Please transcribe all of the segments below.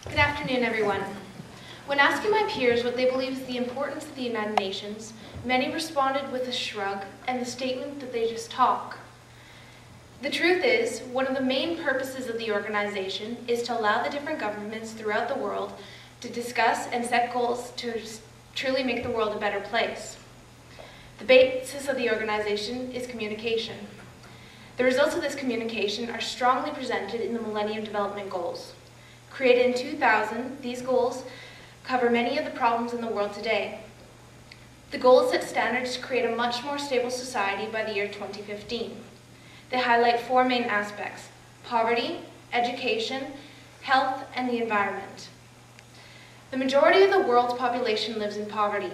Good afternoon, everyone. When asking my peers what they believe is the importance of the United Nations, many responded with a shrug and the statement that they just talk. The truth is, one of the main purposes of the organization is to allow the different governments throughout the world to discuss and set goals to truly make the world a better place. The basis of the organization is communication. The results of this communication are strongly presented in the Millennium Development Goals. Created in 2000, these goals cover many of the problems in the world today. The goals set standards to create a much more stable society by the year 2015. They highlight four main aspects: poverty, education, health, and the environment. The majority of the world's population lives in poverty.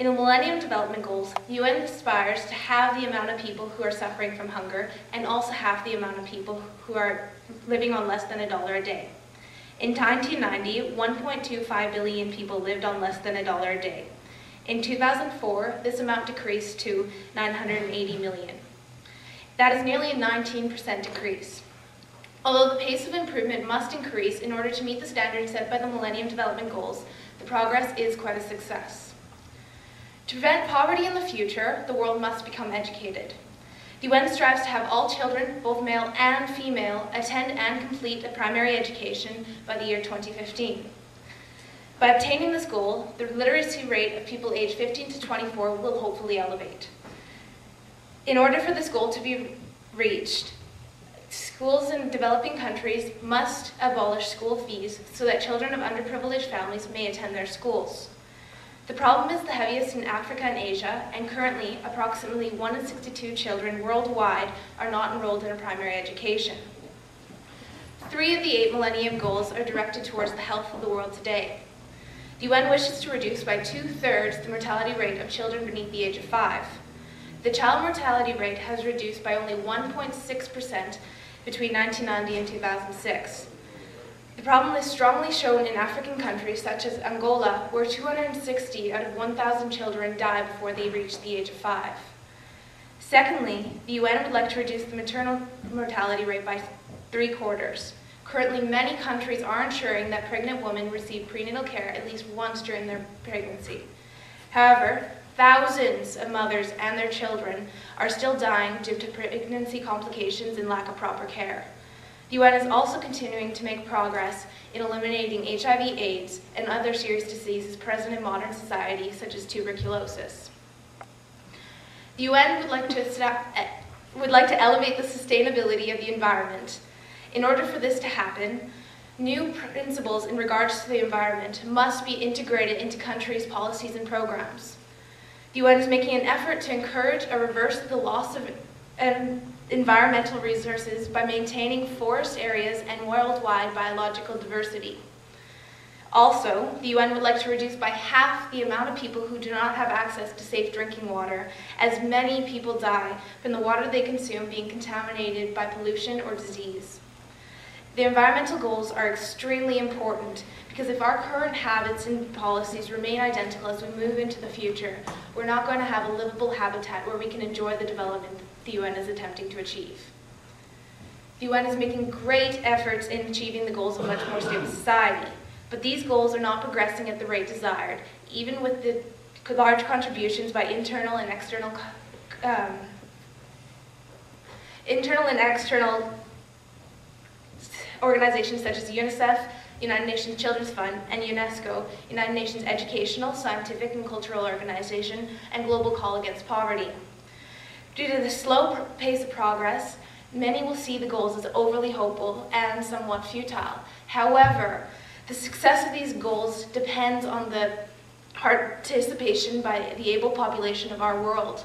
In the Millennium Development Goals, the UN aspires to halve the amount of people who are suffering from hunger and also halve the amount of people who are living on less than $1 a day. In 1990, 1.25 billion people lived on less than $1 a day. In 2004, this amount decreased to 980 million. That is nearly a 19% decrease. Although the pace of improvement must increase in order to meet the standards set by the Millennium Development Goals, the progress is quite a success. To prevent poverty in the future, the world must become educated. The UN strives to have all children, both male and female, attend and complete a primary education by the year 2015. By obtaining this goal, the literacy rate of people aged 15 to 24 will hopefully elevate. In order for this goal to be reached, schools in developing countries must abolish school fees so that children of underprivileged families may attend their schools. The problem is the heaviest in Africa and Asia, and currently approximately 1 in 62 children worldwide are not enrolled in a primary education. 3 of the 8 Millennium Goals are directed towards the health of the world today. The UN wishes to reduce by 2/3 the mortality rate of children beneath the age of 5. The child mortality rate has reduced by only 1.6% between 1990 and 2006. The problem is strongly shown in African countries such as Angola, where 260 out of 1,000 children die before they reach the age of 5. Secondly, the UN would like to reduce the maternal mortality rate by 3/4. Currently, many countries are ensuring that pregnant women receive prenatal care at least once during their pregnancy. However, thousands of mothers and their children are still dying due to pregnancy complications and lack of proper care. The UN is also continuing to make progress in eliminating HIV/AIDS and other serious diseases present in modern society, such as tuberculosis. The UN would like to elevate the sustainability of the environment. In order for this to happen, new principles in regards to the environment must be integrated into countries' policies and programs. The UN is making an effort to encourage or reverse the loss of environmental resources by maintaining forest areas and worldwide biological diversity. Also, the UN would like to reduce by half the amount of people who do not have access to safe drinking water, as many people die from the water they consume being contaminated by pollution or disease. The environmental goals are extremely important because if our current habits and policies remain identical as we move into the future, we're not going to have a livable habitat where we can enjoy the development the UN is attempting to achieve. The UN is making great efforts in achieving the goals of a much more stable society, but these goals are not progressing at the rate desired, even with the large contributions by internal and external organizations such as UNICEF, United Nations Children's Fund, and UNESCO, United Nations Educational, Scientific, and Cultural Organization, and Global Call Against Poverty. Due to the slow pace of progress, many will see the goals as overly hopeful and somewhat futile. However, the success of these goals depends on the participation by the able population of our world.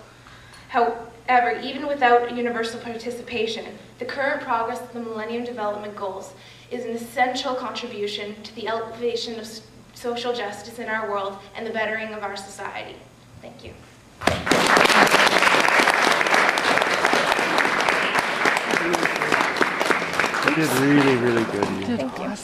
However, even without universal participation, the current progress of the Millennium Development Goals is an essential contribution to the elevation of social justice in our world and the bettering of our society. Thank you. You did really, really good. Thank you.